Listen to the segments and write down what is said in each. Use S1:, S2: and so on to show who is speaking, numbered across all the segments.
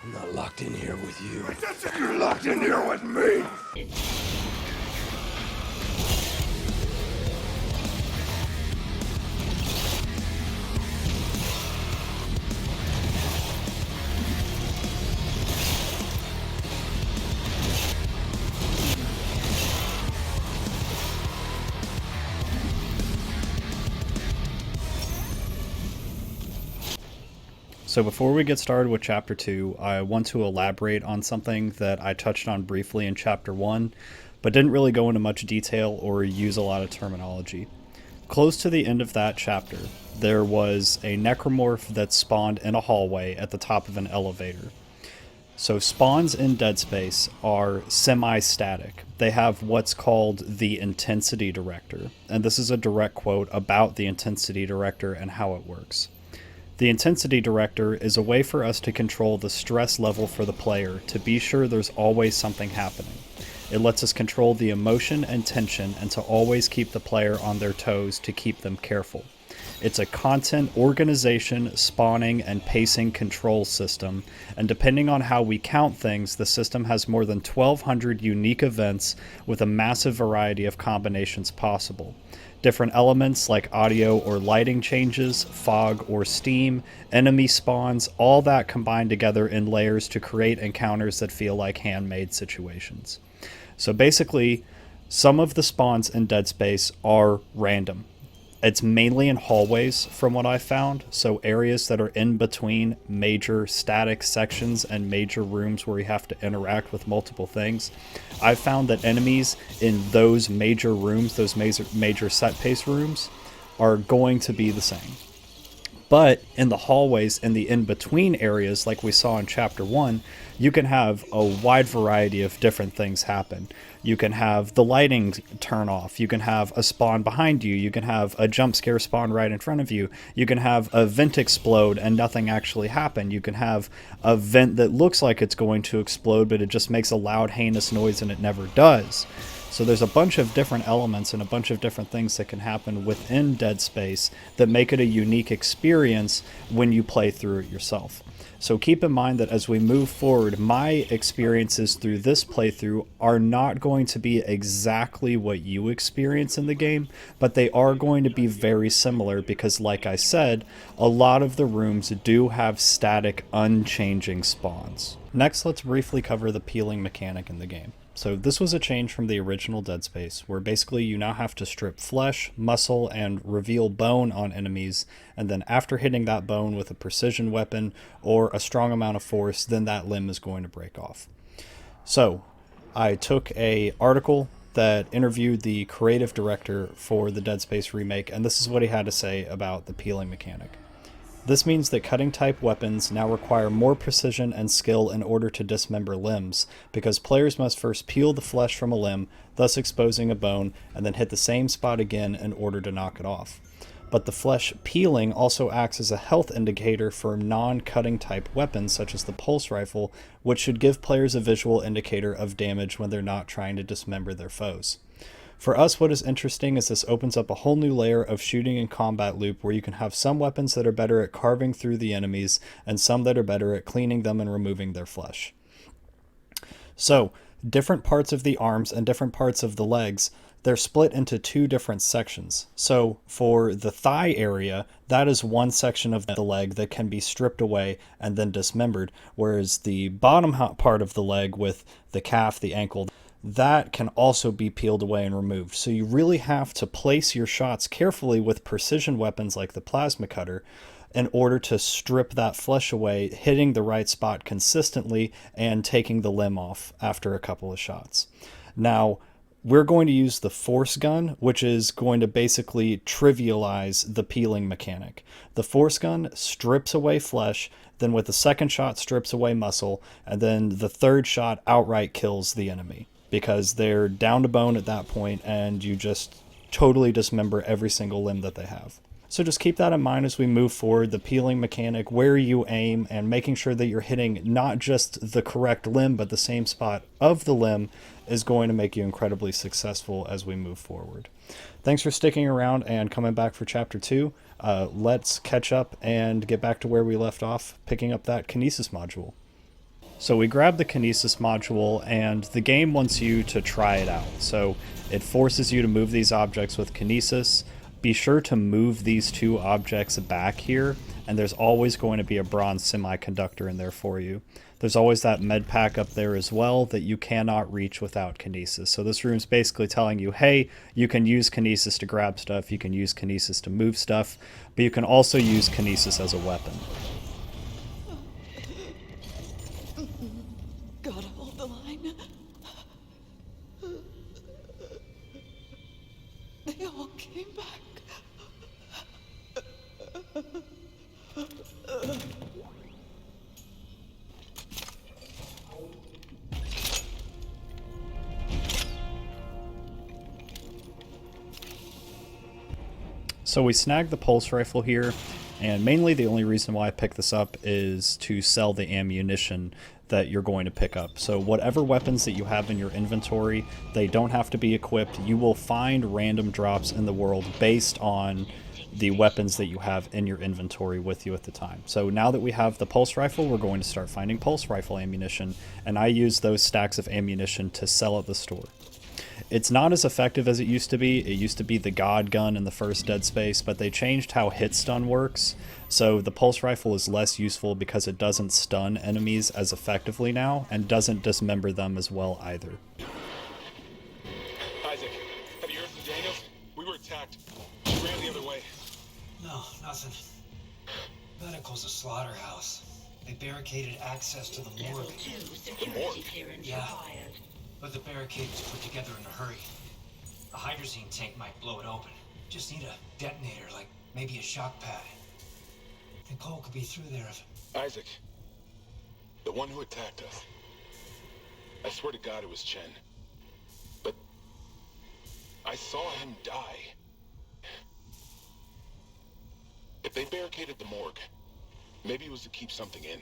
S1: I'm not locked in here with you. You're locked in here with me!
S2: So before we get started with Chapter 2, I want to elaborate on something that I touched on briefly in Chapter 1, but didn't really go into much detail or use a lot of terminology. Close to the end of that chapter, there was a necromorph that spawned in a hallway at the top of an elevator. So spawns in Dead Space are semi-static. They have what's called the intensity director, and this is a direct quote about the intensity director and how it works. The intensity director is a way for us to control the stress level for the player to be sure there's always something happening. It lets us control the emotion and tension and to always keep the player on their toes to keep them careful. It's a content organization, spawning, and pacing control system, and depending on how we count things, the system has more than 1,200 unique events with a massive variety of combinations possible. Different elements like audio or lighting changes, fog or steam, enemy spawns, all that combined together in layers to create encounters that feel like handmade situations. So basically, some of the spawns in Dead Space are random. It's mainly in hallways from what I found, so areas that are in between major static sections and major rooms where you have to interact with multiple things. I've found that enemies in those major rooms, those major set-pace rooms, are going to be the same. But in the hallways and the in-between areas, like we saw in Chapter 1, you can have a wide variety of different things happen. You can have the lighting turn off. You can have a spawn behind you. You can have a jump scare spawn right in front of you. You can have a vent explode and nothing actually happen. You can have a vent that looks like it's going to explode, but it just makes a loud, heinous noise and it never does. So there's a bunch of different elements and a bunch of different things that can happen within Dead Space that make it a unique experience when you play through it yourself. So keep in mind that as we move forward, my experiences through this playthrough are not going to be exactly what you experience in the game, but they are going to be very similar because, like I said, a lot of the rooms do have static, unchanging spawns. Next, let's briefly cover the peeling mechanic in the game. So this was a change from the original Dead Space, where basically you now have to strip flesh, muscle, and reveal bone on enemies, and then after hitting that bone with a precision weapon or a strong amount of force, then that limb is going to break off. So I took an article that interviewed the creative director for the Dead Space remake, and this is what he had to say about the peeling mechanic. This means that cutting type weapons now require more precision and skill in order to dismember limbs, because players must first peel the flesh from a limb, thus exposing a bone, and then hit the same spot again in order to knock it off. But the flesh peeling also acts as a health indicator for non-cutting type weapons such as the pulse rifle, which should give players a visual indicator of damage when they're not trying to dismember their foes. For us, what is interesting is this opens up a whole new layer of shooting and combat loop where you can have some weapons that are better at carving through the enemies and some that are better at cleaning them and removing their flesh. So, different parts of the arms and different parts of the legs, they're split into two different sections. So, for the thigh area, that is one section of the leg that can be stripped away and then dismembered, whereas the bottom part of the leg with the calf, the ankle, that can also be peeled away and removed. So you really have to place your shots carefully with precision weapons like the plasma cutter in order to strip that flesh away, hitting the right spot consistently and taking the limb off after a couple of shots. Now, we're going to use the force gun, which is going to basically trivialize the peeling mechanic. The force gun strips away flesh, then with the second shot strips away muscle, and then the third shot outright kills the enemy, because they're down to bone at that point and you just totally dismember every single limb that they have. So just keep that in mind as we move forward, the peeling mechanic, where you aim, and making sure that you're hitting not just the correct limb, but the same spot of the limb is going to make you incredibly successful as we move forward. Thanks for sticking around and coming back for Chapter 2. Let's catch up and get back to where we left off, picking up that Kinesis module. So we grab the Kinesis module, and the game wants you to try it out. So it forces you to move these objects with Kinesis. Be sure to move these two objects back here, and there's always going to be a bronze semiconductor in there for you. There's always that med pack up there as well that you cannot reach without Kinesis. So this room's basically telling you, hey, you can use Kinesis to grab stuff, you can use Kinesis to move stuff, but you can also use Kinesis as a weapon.
S3: Gotta hold the line. They all came back.
S2: So we snagged the pulse rifle here, and mainly the only reason why I picked this up is to sell the ammunition that you're going to pick up. So whatever weapons that you have in your inventory, they don't have to be equipped. You will find random drops in the world based on the weapons that you have in your inventory with you at the time. So now that we have the pulse rifle, we're going to start finding pulse rifle ammunition, and I use those stacks of ammunition to sell at the store. It's not as effective as it used to be. It used to be the God gun in the first Dead Space, but they changed how hit stun works. So the pulse rifle is less useful because it doesn't stun enemies as effectively now, and doesn't dismember them as well either.
S4: Isaac, have you heard from Daniels? We were attacked. She ran the other way.
S5: No, nothing. Medical's a slaughterhouse. They barricaded access to the morgue.
S4: The morgue?
S5: Yeah. But the barricade was put together in a hurry. A hydrazine tank might blow it open. Just need a detonator, like maybe a shock pad. Nicole could be through there if...
S4: Isaac, the one who attacked us. I swear to God it was Chen. But I saw him die. If they barricaded the morgue, maybe it was to keep something in.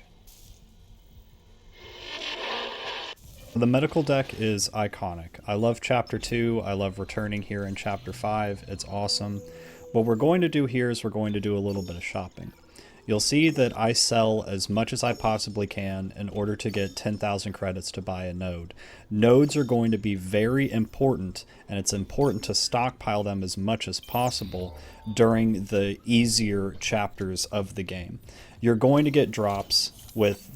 S2: The medical deck is iconic. I love Chapter 2. I love returning here in Chapter 5. It's awesome. What we're going to do here is we're going to do a little bit of shopping. You'll see that I sell as much as I possibly can in order to get 10,000 credits to buy a node. Nodes are going to be very important, and it's important to stockpile them as much as possible during the easier chapters of the game. You're going to get drops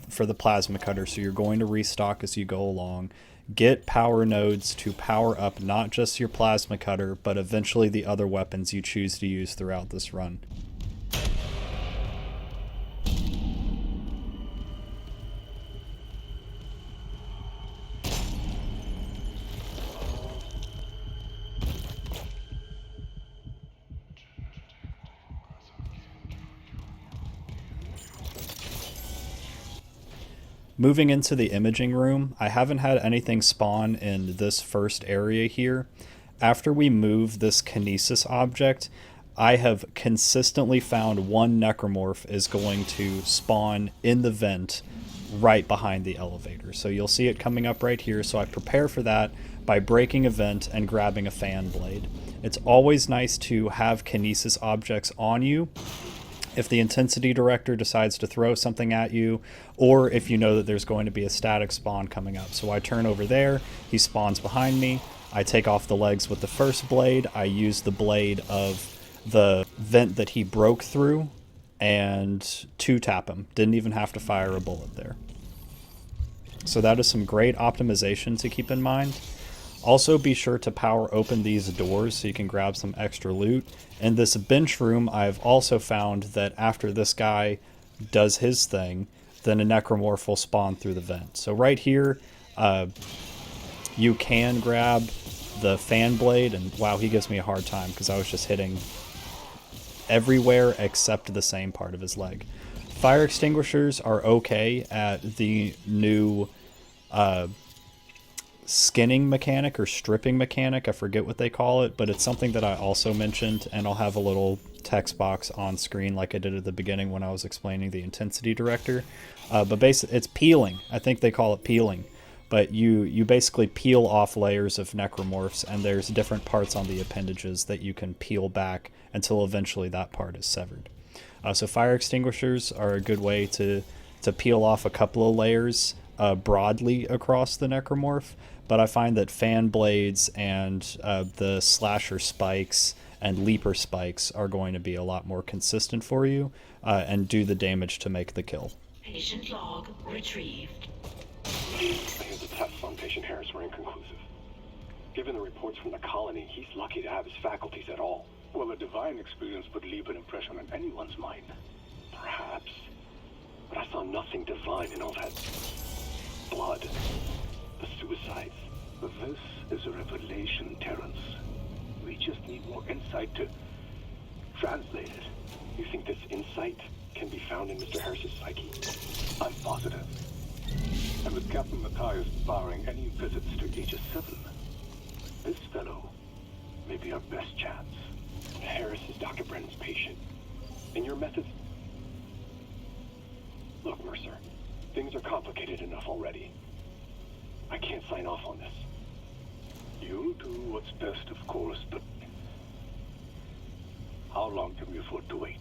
S2: for the plasma cutter, so you're going to restock as you go along. Get power nodes to power up not just your plasma cutter, but eventually the other weapons you choose to use throughout this run. Moving into the imaging room, I haven't had anything spawn in this first area here. After we move this Kinesis object, I have consistently found one necromorph is going to spawn in the vent right behind the elevator. So you'll see it coming up right here, so I prepare for that by breaking a vent and grabbing a fan blade. It's always nice to have Kinesis objects on you if the intensity director decides to throw something at you, or if you know that there's going to be a static spawn coming up. So I turn over there, he spawns behind me, I take off the legs with the first blade, I use the blade of the vent that he broke through, and two-tap him. Didn't even have to fire a bullet there. So that is some great optimization to keep in mind. Also be sure to power open these doors so you can grab some extra loot. In this bench room, I've also found that after this guy does his thing, then a necromorph will spawn through the vent. So right here, you can grab the fan blade, and wow, he gives me a hard time because I was just hitting everywhere except the same part of his leg. Fire extinguishers are okay at the new skinning mechanic or stripping mechanic, I forget what they call it, but it's something that I also mentioned, and I'll have a little text box on screen like I did at the beginning when I was explaining the intensity director. But basically it's peeling. I think they call it peeling, but you basically peel off layers of necromorphs, and there's different parts on the appendages that you can peel back until eventually that part is severed. So fire extinguishers are a good way to peel off a couple of layers broadly across the necromorph, but I find that fan blades and the slasher spikes and leaper spikes are going to be a lot more consistent for you and do the damage to make the kill.
S6: Patient log retrieved.
S7: The tests on patient Harris were inconclusive. Given the reports from the colony, he's lucky to have his faculties at all.
S8: Well, a divine experience would leave an impression on anyone's mind.
S7: Perhaps. But I saw nothing divine in all that blood. The suicides.
S8: This is a revelation, Terrence. We just need more insight to translate it.
S7: You think this insight can be found in Mr. Harris's psyche?
S8: I'm positive. And with Captain Matthias barring any visits to Aegis 7, this fellow may be our best chance.
S7: Harris is Dr. Brennan's patient. And your methods... Look, Mercer, things are complicated enough already. I can't sign off on this.
S8: You'll do what's best, of course, but how long can we afford to wait?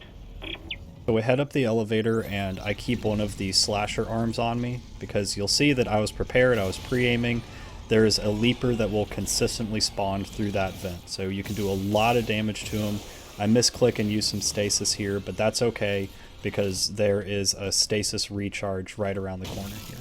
S2: So we head up the elevator, and I keep one of the slasher arms on me, because you'll see that I was prepared, I was pre-aiming. There is a leaper that will consistently spawn through that vent, so you can do a lot of damage to him. I misclick and use some stasis here, but that's okay, because there is a stasis recharge right around the corner here.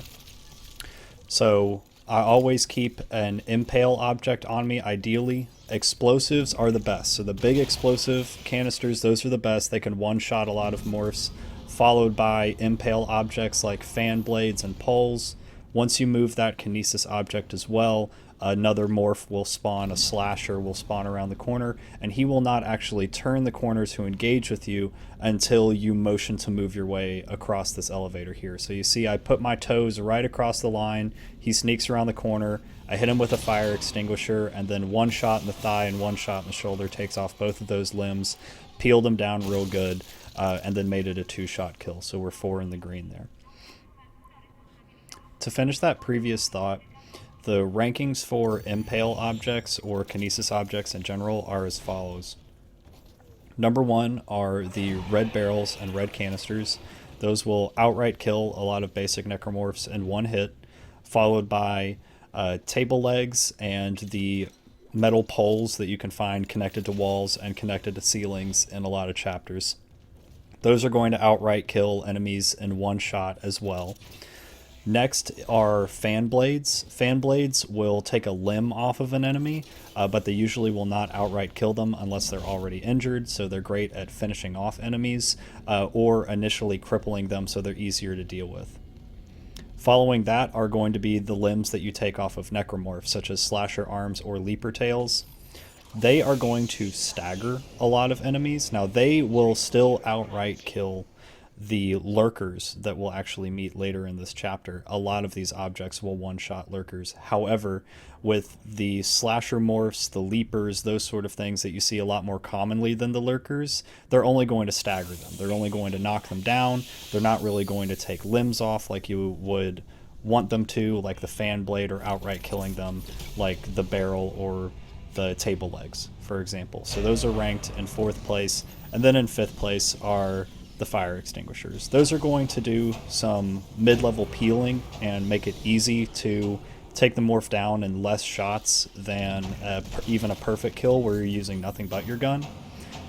S2: So I always keep an impale object on me, ideally. Explosives are the best. So the big explosive canisters, those are the best. They can one-shot a lot of morphs, followed by impale objects like fan blades and poles. Once you move that Kinesis object as well, another morph will spawn, a slasher will spawn around the corner, and he will not actually turn the corner to engage with you until you motion to move your way across this elevator here. So you see I put my toes right across the line, he sneaks around the corner, I hit him with a fire extinguisher, and then one shot in the thigh and one shot in the shoulder takes off both of those limbs, peeled him down real good, and then made it a 2-shot kill. So we're 4 in the green there. To finish that previous thought, the rankings for impale objects or Kinesis objects in general are as follows. Number 1 are the red barrels and red canisters. Those will outright kill a lot of basic necromorphs in one hit, followed by table legs and the metal poles that you can find connected to walls and connected to ceilings in a lot of chapters. Those are going to outright kill enemies in one shot as well. Next are fan blades. Fan blades will take a limb off of an enemy, but they usually will not outright kill them unless they're already injured, so they're great at finishing off enemies or initially crippling them so they're easier to deal with. Following that are going to be the limbs that you take off of necromorphs, such as slasher arms or leaper tails. They are going to stagger a lot of enemies. Now, they will still outright kill the lurkers that we'll actually meet later in this chapter. A lot of these objects will one-shot lurkers. However, with the slasher morphs, the leapers, those sort of things that you see a lot more commonly than the lurkers, they're only going to stagger them. They're only going to knock them down. They're not really going to take limbs off like you would want them to, like the fan blade, or outright killing them like the barrel or the table legs, for example. So those are ranked in 4th place. And then in 5th place are the fire extinguishers. Those are going to do some mid-level peeling and make it easy to take the morph down in less shots than even a perfect kill where you're using nothing but your gun.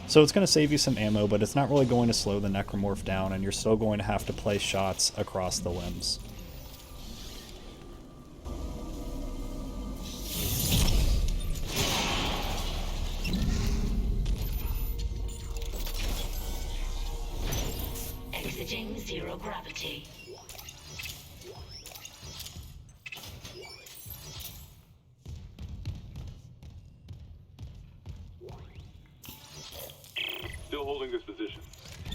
S2: So it's going to save you some ammo, but it's not really going to slow the necromorph down, and you're still going to have to place shots across the limbs.
S6: Exiting zero gravity.
S8: Still holding this position.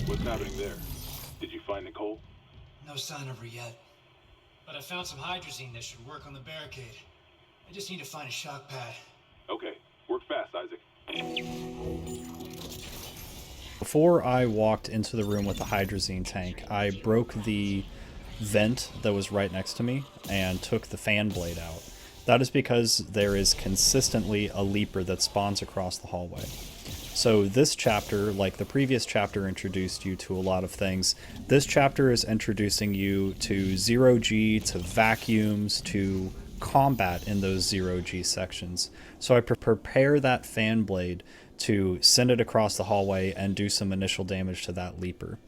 S8: What's happening there? Did you find Nicole?
S5: No sign of her yet. But I found some hydrazine that should work on the barricade. I just need to find a shock pad.
S8: Okay. Work fast, Isaac.
S2: Before I walked into the room with the hydrazine tank, I broke the vent that was right next to me and took the fan blade out. That is because there is consistently a leaper that spawns across the hallway. So this chapter, like the previous chapter introduced you to a lot of things, this chapter is introducing you to zero-G, to vacuums, to combat in those zero-G sections. So I prepare that fan blade to send it across the hallway and do some initial damage to that leaper.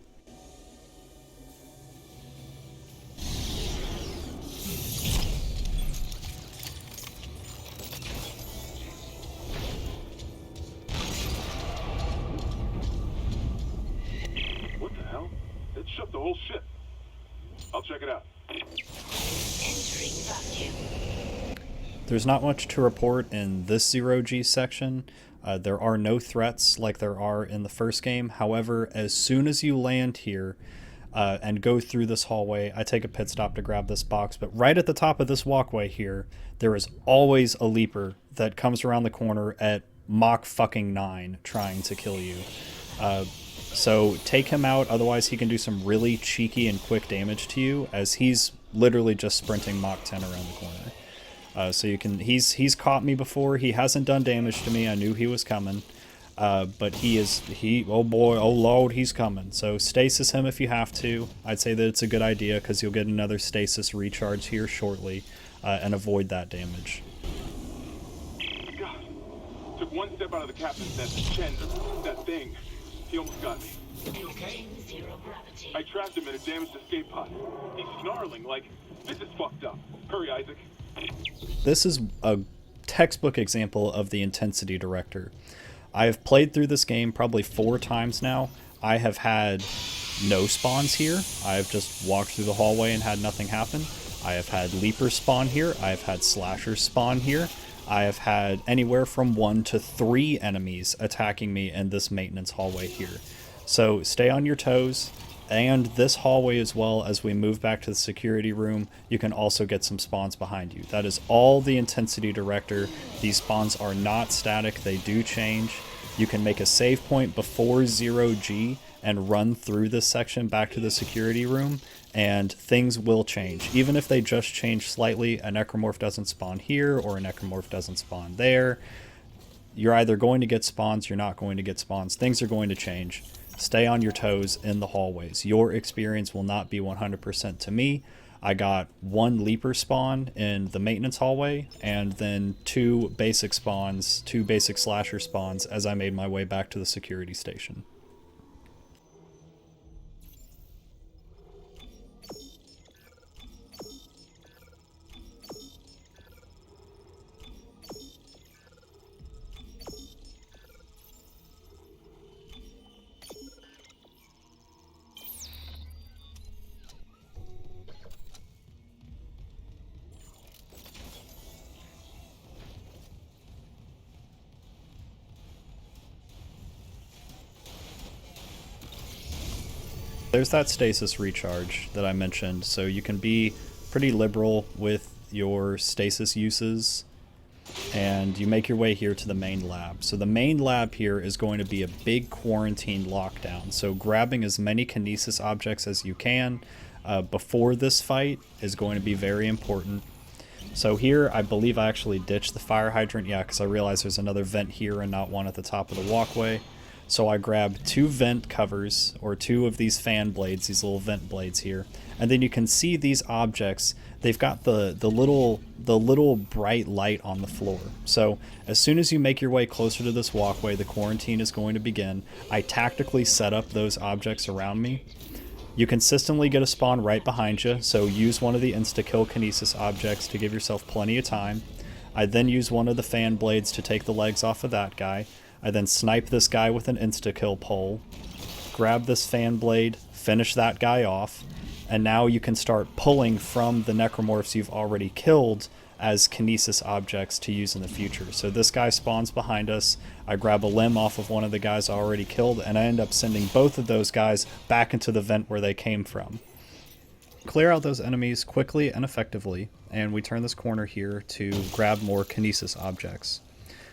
S8: What the hell? It shut the whole ship. I'll check it out.
S6: Entering vacuum.
S2: There's not much to report in this zero-G section. There are no threats like there are in the first game. However, as soon as you land here and go through this hallway, I take a pit stop to grab this box, but right at the top of this walkway here, there is always a leaper that comes around the corner at Mach fucking 9 trying to kill you. So take him out, otherwise he can do some really cheeky and quick damage to you, as he's literally just sprinting Mach 10 around the corner. So you can, he's caught me before. He hasn't done damage to me. I knew he was coming. But oh boy, oh lord, he's coming. So stasis him if you have to. I'd say that it's a good idea because you'll get another stasis recharge here shortly and avoid that damage.
S8: God. Took one step out of the captain's nest and Chen, that thing. He almost got me.
S6: You okay? Zero gravity.
S8: I trapped him in a damaged escape pod. He's snarling like, this is fucked up. Hurry, Isaac.
S2: This is a textbook example of the intensity director. I have played through this game probably 4 times now. I have had no spawns here. I've just walked through the hallway and had nothing happen. I have had leapers spawn here. I have had slashers spawn here. I have had anywhere from 1 to 3 enemies attacking me in this maintenance hallway here. So stay on your toes. And this hallway as well, as we move back to the security room, you can also get some spawns behind you. That is all the intensity director. These spawns are not static, they do change. You can make a save point before 0G and run through this section back to the security room, and things will change. Even if they just change slightly, a necromorph doesn't spawn here or a necromorph doesn't spawn there. You're either going to get spawns, you're not going to get spawns. Things are going to change. Stay on your toes in the hallways. Your experience will not be 100% to me. I got 1 leaper spawn in the maintenance hallway, and then 2 basic spawns, 2 basic slasher spawns as I made my way back to the security station. There's that stasis recharge that I mentioned, so you can be pretty liberal with your stasis uses, and you make your way here to the main lab. So the main lab here is going to be a big quarantine lockdown, so grabbing as many Kinesis objects as you can before this fight is going to be very important. So here, I believe I actually ditched the fire hydrant, yeah, because I realized there's another vent here and not one at the top of the walkway. So I grab 2 vent covers, or 2 of these fan blades, these little vent blades here, and then you can see these objects. They've got the little bright light on the floor. So as soon as you make your way closer to this walkway, the quarantine is going to begin. I tactically set up those objects around me. You consistently get a spawn right behind you, so use one of the insta-kill Kinesis objects to give yourself plenty of time. I then use one of the fan blades to take the legs off of that guy. I then snipe this guy with an insta-kill pole, grab this fan blade, finish that guy off, and now you can start pulling from the necromorphs you've already killed as Kinesis objects to use in the future. So this guy spawns behind us, I grab a limb off of one of the guys I already killed, and I end up sending both of those guys back into the vent where they came from. Clear out those enemies quickly and effectively, and we turn this corner here to grab more Kinesis objects.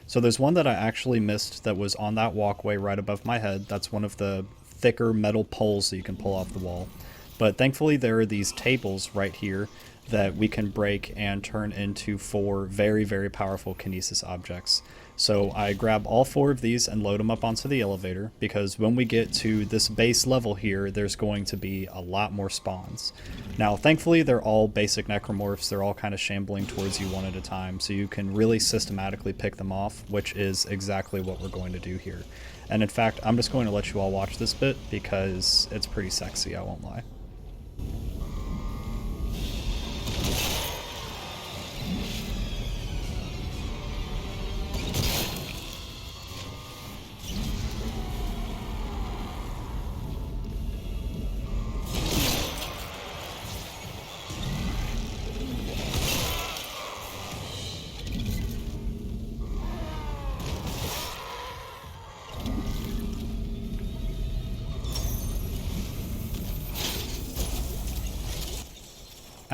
S2: So there's one that I actually missed that was on that walkway right above my head. That's one of the thicker metal poles that you can pull off the wall. But thankfully there are these tables right here that we can break and turn into 4 very, very powerful Kinesis objects. So I grab all 4 of these and load them up onto the elevator, because when we get to this base level here, there's going to be a lot more spawns. Now, thankfully, they're all basic necromorphs. They're all kind of shambling towards you one at a time, so you can really systematically pick them off, which is exactly what we're going to do here. And in fact, I'm just going to let you all watch this bit because it's pretty sexy, I won't lie.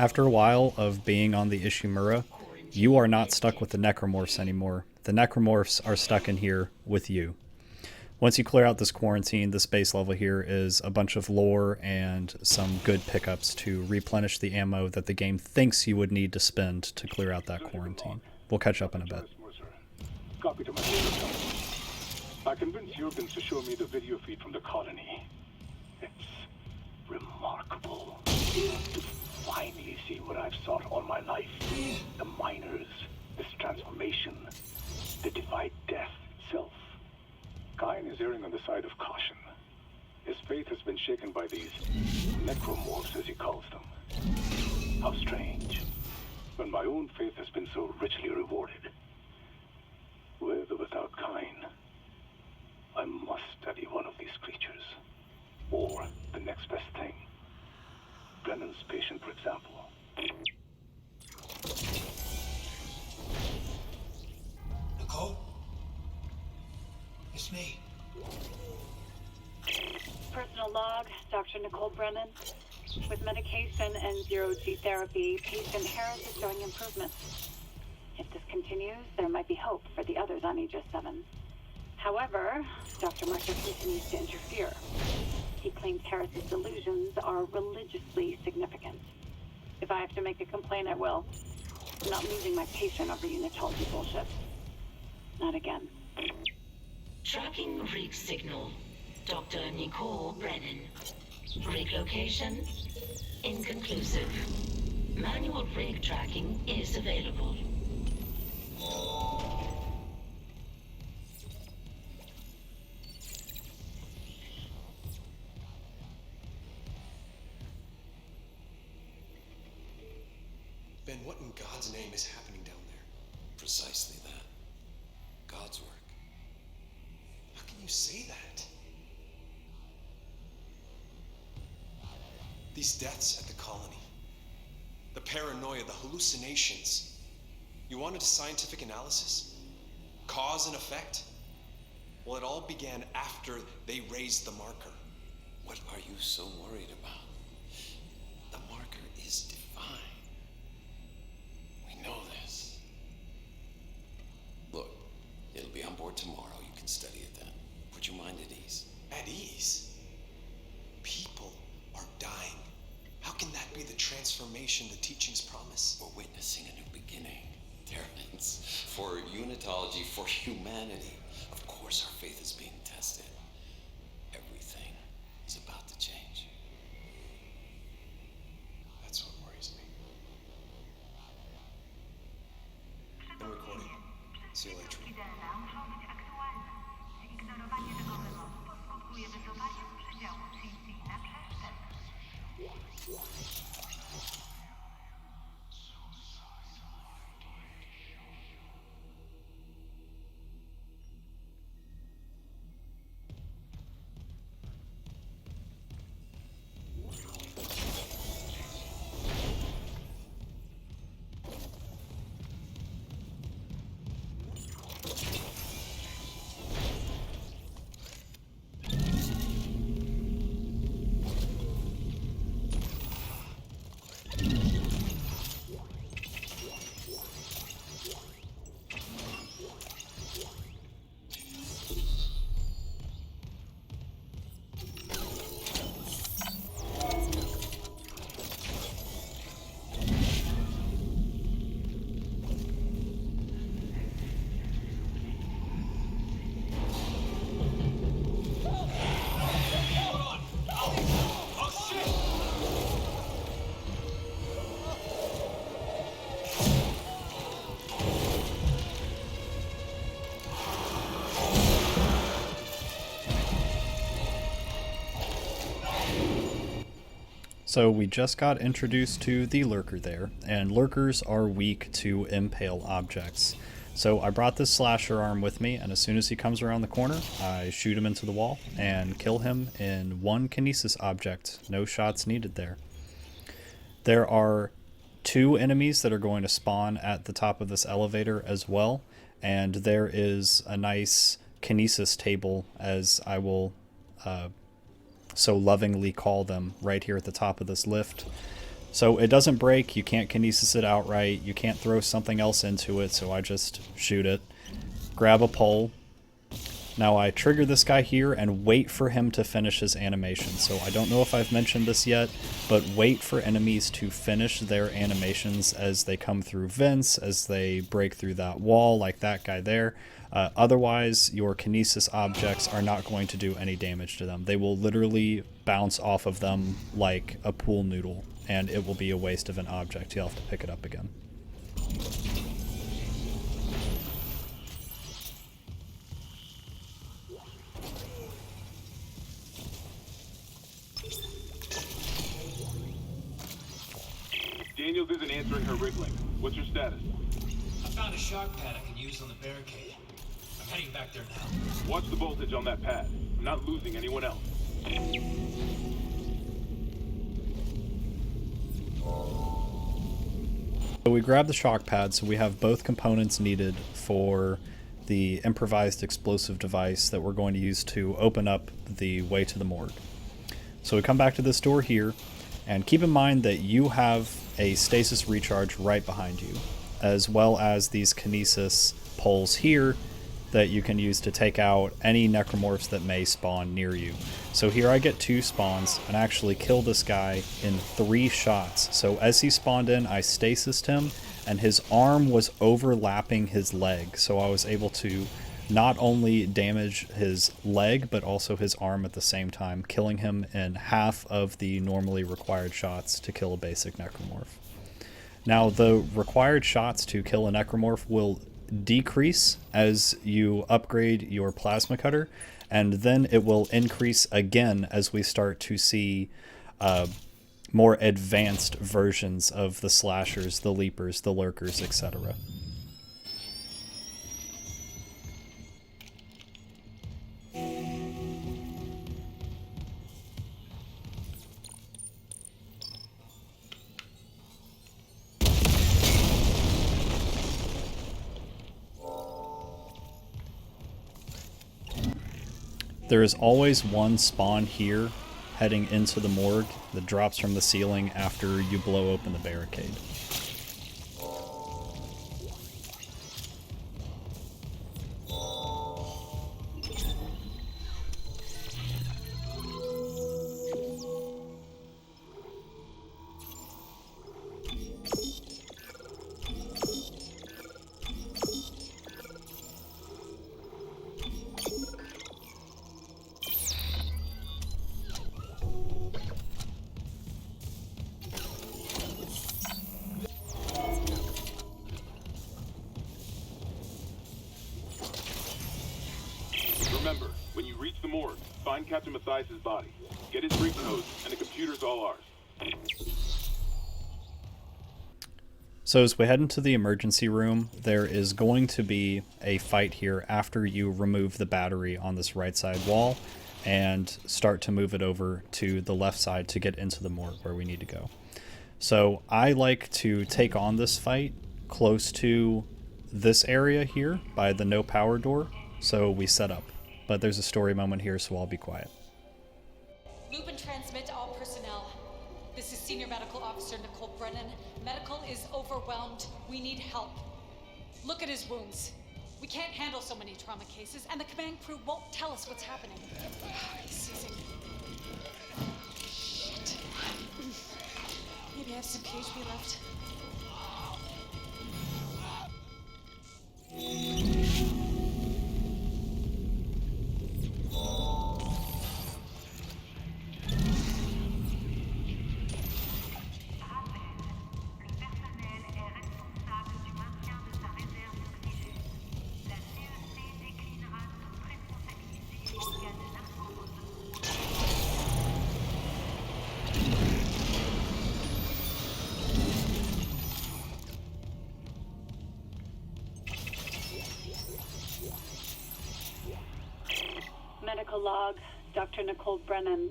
S2: After a while of being on the Ishimura, you are not stuck with the necromorphs anymore. The necromorphs are stuck in here with you. Once you clear out this quarantine, this base level here is a bunch of lore and some good pickups to replenish the ammo that the game thinks you would need to spend to clear out that quarantine. We'll catch up in a bit.
S8: Copy to my favorite. I convinced Jurgens to show me the video feed from the colony. It's remarkable to finally see what I've sought all my life. The miners, this transformation, the divide death itself. Kain is erring on the side of caution. His faith has been shaken by these necromorphs, as he calls them. How strange. When my own faith has been so richly rewarded. With or without Kain, I must study one of these creatures. Or the next best thing. Brennan's patient, for example.
S5: Nicole? It's me.
S9: Personal log, Dr. Nicole Brennan. With medication and zero-G therapy, patient Harris is showing improvement. If this continues, there might be hope for the others on Aegis 7. However, Dr. Marshall continues to interfere. He claims Harris's delusions are religiously significant. If I have to make a complaint, I will. I'm not losing my patient over unitology bullshit. Not again.
S6: Tracking rig signal. Dr. Nicole Brennan. Rig location? Inconclusive. Manual rig tracking is available.
S1: Ben, what in God's name is happening down there? Precisely that. God's work. How can you say that? These deaths at the colony. The paranoia, the hallucinations. You wanted a scientific analysis? Cause and effect? Well, it all began after they raised the marker. What are you so worried about? The marker is divine. We know this. Look, it'll be on board tomorrow. You can study it then. Put your mind at ease. At ease? People are dying. How can that be the transformation the teachings promise? We're witnessing a new beginning, Terrence. For unitology, for humanity. Of course our faith is being tested. Everything is about to change. That's what worries me. I'm recording. See you later.
S10: Idealna muszą być aktualne. Zignorowanie tego wymogu poskutkuje wycofaniem przedziału CC na przeszczep.
S2: So we just got introduced to the Lurker there, and Lurkers are weak to impale objects. So I brought this slasher arm with me, and as soon as he comes around the corner, I shoot him into the wall and kill him in one Kinesis object. No shots needed there. There are 2 enemies that are going to spawn at the top of this elevator as well, and there is a nice Kinesis table, as I will so lovingly call them, right here at the top of this lift. So it doesn't break, you can't Kinesis it outright, you can't throw something else into it, so I just shoot it, grab a pole. Now I trigger this guy here and wait for him to finish his animation. So I don't know if I've mentioned this yet, but wait for enemies to finish their animations as they come through vents, as they break through that wall, like that guy there. Otherwise, your Kinesis objects are not going to do any damage to them. They will literally bounce off of them like a pool noodle, and it will be a waste of an object. You'll have to pick it up again.
S8: Daniels isn't answering her rig link. What's your status?
S5: I found a shock pad I can use on the barricade. I'm heading back there now.
S8: Watch the voltage on that pad. I'm not losing anyone else.
S2: So we grabbed the shock pad, so we have both components needed for the improvised explosive device that we're going to use to open up the way to the morgue. So we come back to this door here, and keep in mind that you have a stasis recharge right behind you, as well as these Kinesis poles here that you can use to take out any necromorphs that may spawn near you. So here I get 2 spawns and actually kill this guy in 3 shots. So as he spawned in, I stasised him, and his arm was overlapping his leg. So I was able to not only damage his leg, but also his arm at the same time, killing him in half of the normally required shots to kill a basic necromorph. Now, the required shots to kill a necromorph will decrease as you upgrade your plasma cutter, and then it will increase again as we start to see more advanced versions of the slashers, the leapers, the lurkers, etc. There is always one spawn here heading into the morgue that drops from the ceiling after you blow open the barricade.
S8: Remember, when you reach the morgue, find Captain Mathias' body. Get his rig codes, and the computer's all ours.
S2: So as we head into the emergency room, there is going to be a fight here after you remove the battery on this right side wall and start to move it over to the left side to get into the morgue where we need to go. So I like to take on this fight close to this area here by the no power door, so we set up. But there's a story moment here, so I'll be quiet.
S11: Loop and transmit to all personnel. This is Senior Medical Officer Nicole Brennan. Medical is overwhelmed. We need help. Look at his wounds. We can't handle so many trauma cases, and the command crew won't tell us what's happening. He's seizing. Shit. Maybe I have some PHP left.
S9: medical log, Dr. Nicole Brennan.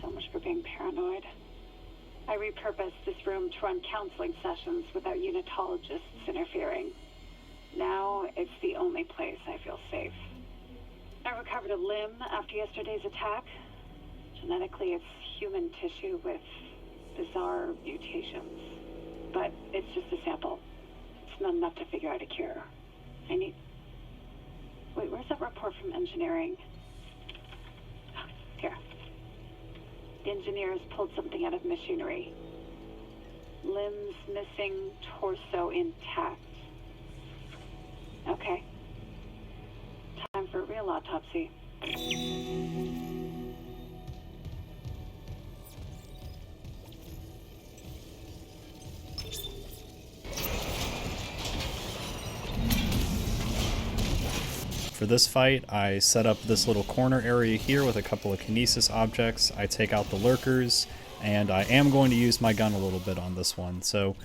S9: So much for being paranoid. I repurposed this room to run counseling sessions without unitologists interfering. Now it's the only place I feel safe. I recovered a limb after yesterday's attack. Genetically, it's human tissue with bizarre mutations. But it's just a sample. It's not enough to figure out a cure. I need... Wait, where's that report from engineering? Here. The engineers pulled something out of machinery. Limbs missing, torso intact. Okay. Time for a real autopsy.
S2: For this fight, I set up this little corner area here with a couple of Kinesis objects. I take out the Lurkers, and I am going to use my gun a little bit on this one. So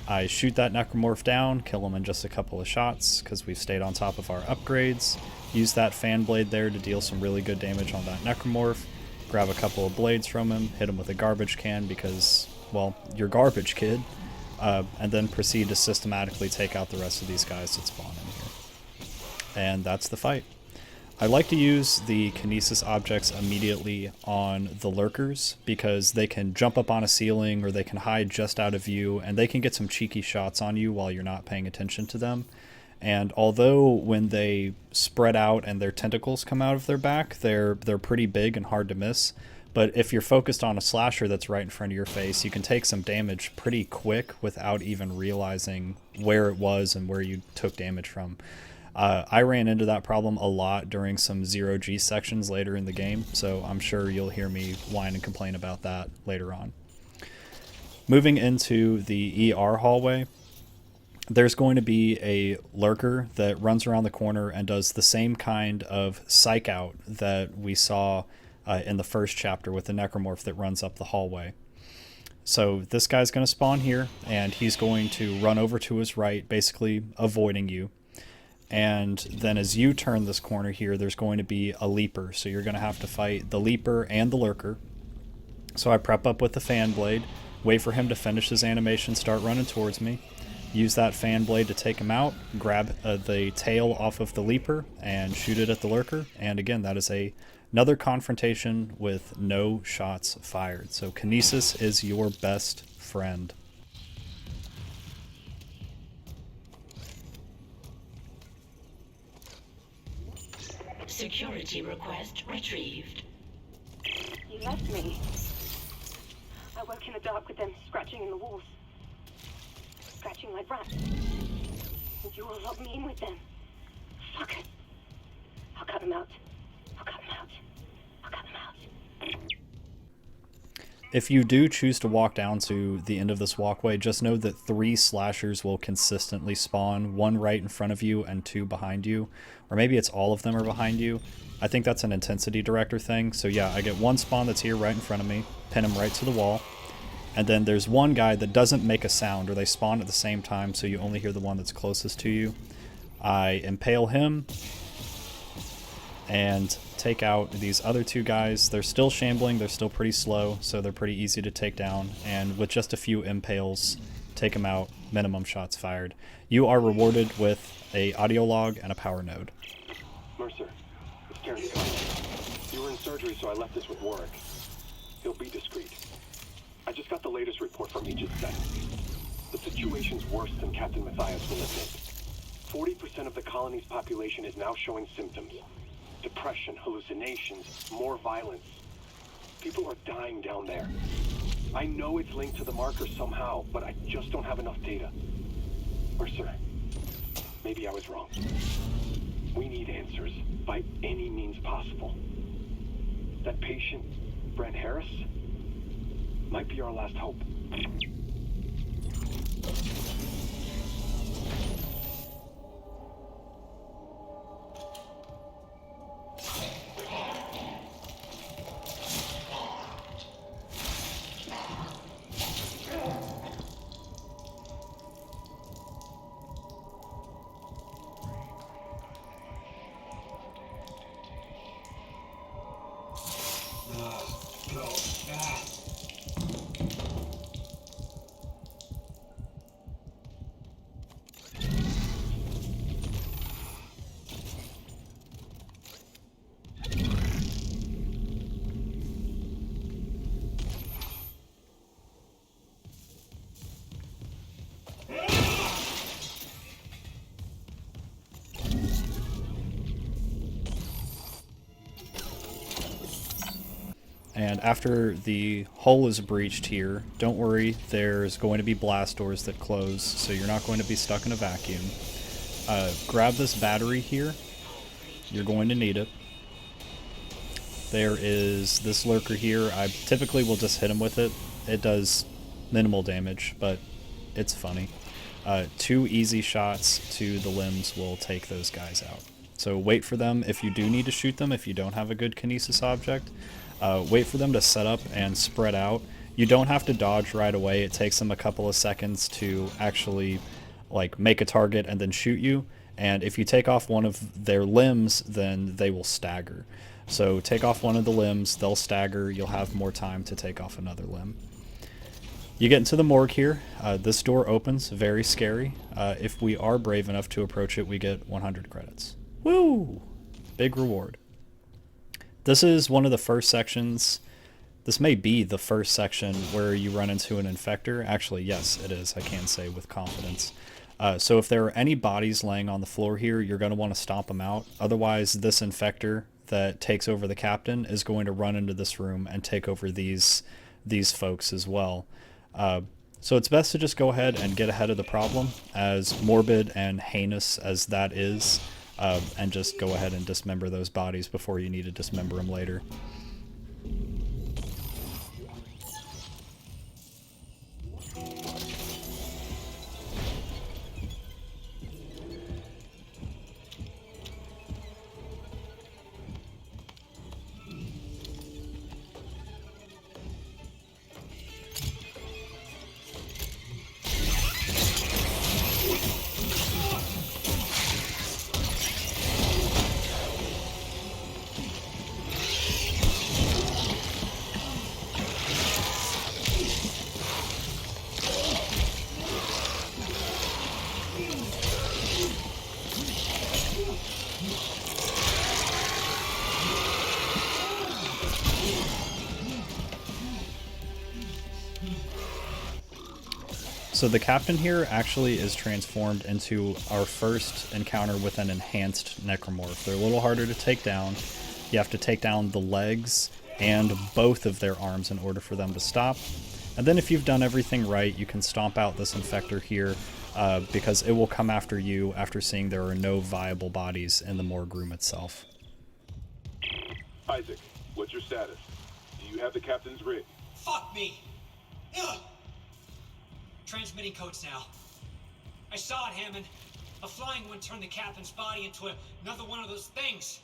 S2: I shoot that necromorph down, kill him in just a couple of shots, because we've stayed on top of our upgrades. Use that fan blade there to deal some really good damage on that necromorph. Grab a couple of blades from him, hit him with a garbage can because, well, you're garbage, kid. And then proceed to systematically take out the rest of these guys that spawn in here. And that's the fight. I like to use the Kinesis objects immediately on the Lurkers because they can jump up on a ceiling or they can hide just out of view and they can get some cheeky shots on you while you're not paying attention to them. And although when they spread out and their tentacles come out of their back, they're pretty big and hard to miss. But if you're focused on a slasher that's right in front of your face, you can take some damage pretty quick without even realizing where it was and where you took damage from. I ran into that problem a lot during some 0G sections later in the game, so I'm sure you'll hear me whine and complain about that later on. Moving into the ER hallway, there's going to be a Lurker that runs around the corner and does the same kind of psych out that we saw in the first chapter with the necromorph that runs up the hallway. So this guy's going to spawn here, and he's going to run over to his right, basically avoiding you. And then as you turn this corner here, there's going to be a leaper. So you're going to have to fight the leaper and the Lurker. So I prep up with the fan blade, wait for him to finish his animation, start running towards me. Use that fan blade to take him out, grab the tail off of the leaper, and shoot it at the Lurker. And again, that is another confrontation with no shots fired. So Kinesis is your best friend.
S6: Security request retrieved.
S9: You left me. I woke in the dark with them scratching in the walls. Scratching like rats. And you all locked me in with them. Fuck it. I'll cut them out. I'll cut them out. I'll cut them out.
S2: If you do choose to walk down to the end of this walkway, just know that 3 slashers will consistently spawn, 1 right in front of you and 2 behind you. Or maybe it's all of them are behind you. I think that's an intensity director thing. So yeah, I get 1 spawn that's here right in front of me, pin him right to the wall. And then there's 1 guy that doesn't make a sound, or they spawn at the same time, so you only hear the one that's closest to you. I impale him and take out these other 2 guys. They're still shambling, they're still pretty slow, so they're pretty easy to take down. And with just a few impales, take them out, minimum shots fired. You are rewarded with a audio log and a power node.
S7: Mercer, it's Terrence Conley. You were in surgery, so I left this with Warwick. He'll be discreet. I just got the latest report from Aegis set. The situation's worse than Captain Matthias will admit. 40% of the colony's population is now showing symptoms. Depression, hallucinations, more violence. People are dying down there. I know it's linked to the marker somehow, but I just don't have enough data. Mercer, maybe I was wrong. We need answers by any means possible. That patient, Brent Harris, might be our last hope.
S2: And after the hull is breached here, don't worry, there's going to be blast doors that close, so you're not going to be stuck in a vacuum. Grab this battery here. You're going to need it. There is this lurker here. I typically will just hit him with it. It does minimal damage, but it's funny. 2 easy shots to the limbs will take those guys out. So wait for them if you do need to shoot them, if you don't have a good Kinesis object. Wait for them to set up and spread out. You don't have to dodge right away. It takes them a couple of seconds to actually like make a target and then shoot you. And if you take off one of their limbs, then they will stagger. So take off one of the limbs, they'll stagger, you'll have more time to take off another limb. You get into the morgue here. This door opens, very scary. If we are brave enough to approach it, we get 100 credits. Woo! Big reward. This is one of the first sections. This may be the first section where you run into an infector. Actually, yes, it is. I can say with confidence. So if there are any bodies laying on the floor here, you're going to want to stomp them out. Otherwise, this infector that takes over the captain is going to run into this room and take over these folks as well. So it's best to just go ahead and get ahead of the problem, as morbid and heinous as that is, and just go ahead and dismember those bodies before you need to dismember them later. So the captain here actually is transformed into our first encounter with an enhanced necromorph. They're a little harder to take down. You have to take down the legs and both of their arms in order for them to stop. And then if you've done everything right, you can stomp out this infector here because it will come after you after seeing there are no viable bodies in the morgue room itself.
S4: Isaac, what's your status? Do you have the captain's rig?
S5: Fuck me! Ugh. Transmitting codes now. I saw it, Hammond. A flying one turned the captain's body into another one of those things.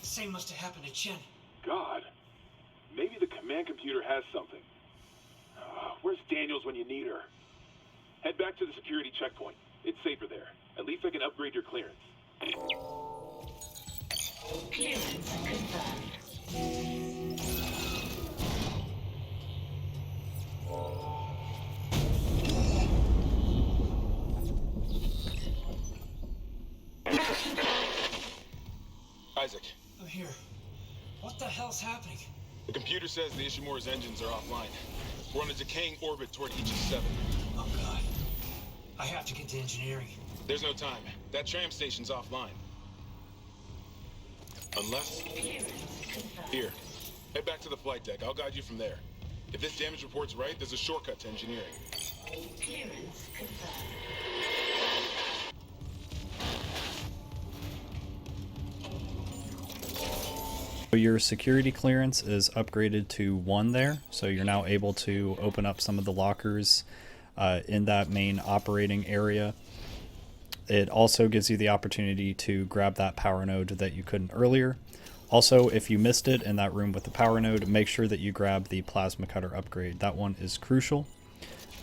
S5: The same must have happened to Chen.
S4: God. Maybe the command computer has something. Where's Daniels when you need her? Head back to the security checkpoint. It's safer there. At least I can upgrade your clearance.
S6: Clearance confirmed.
S4: Isaac.
S5: I'm here. What the hell's happening?
S4: The computer says the Ishimura's engines are offline. We're on a decaying orbit toward Aegis 7.
S5: Oh god. I have to get to engineering.
S4: There's no time. That tram station's offline. Unless... Here. Head back to the flight deck. I'll guide you from there. If this damage report's right, there's a shortcut to engineering.
S6: Clearance confirmed.
S2: Your security clearance is upgraded to 1 there, so you're now able to open up some of the lockers in that main operating area. It also gives you the opportunity to grab that power node that you couldn't earlier. Also, if you missed it in that room with the power node, make sure that you grab the plasma cutter upgrade. That one is crucial.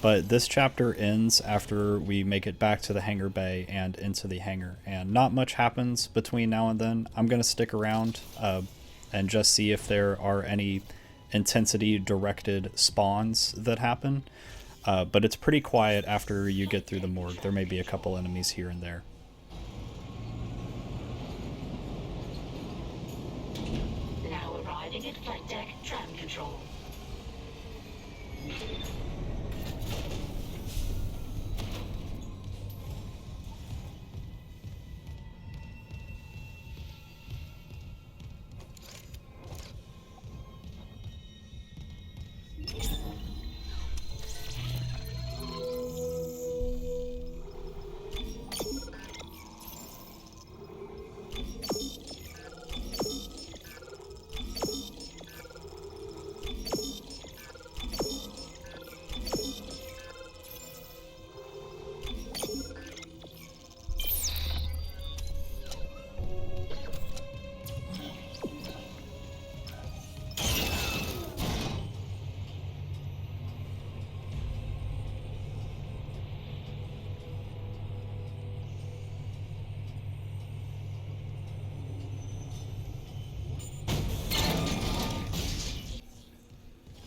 S2: But this chapter ends after we make it back to the hangar bay and into the hangar, and not much happens between now and then. I'm going to stick around and just see if there are any intensity directed spawns that happen. But it's pretty quiet after you get through the morgue. There may be a couple enemies here and there.
S6: Now arriving at flight deck tram control.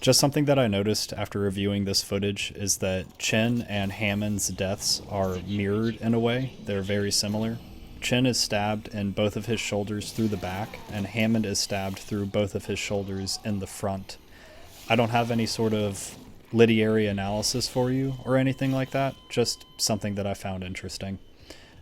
S2: Just something that I noticed after reviewing this footage is that Chen and Hammond's deaths are mirrored in a way. They're very similar. Chen is stabbed in both of his shoulders through the back, and Hammond is stabbed through both of his shoulders in the front. I don't have any sort of literary analysis for you or anything like that, just something that I found interesting.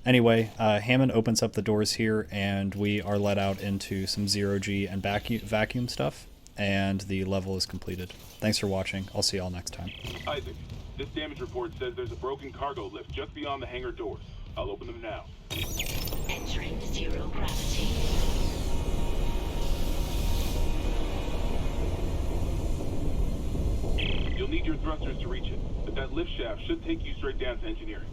S2: Anyway, Hammond opens up the doors here, and we are let out into some zero-G and vacuum stuff, and the level is completed. Thanks for watching. I'll see y'all next time.
S4: Isaac, this damage report says there's a broken cargo lift just beyond the hangar doors. I'll open them now.
S6: Entering zero gravity.
S4: You'll need your thrusters to reach it, but that lift shaft should take you straight down to engineering.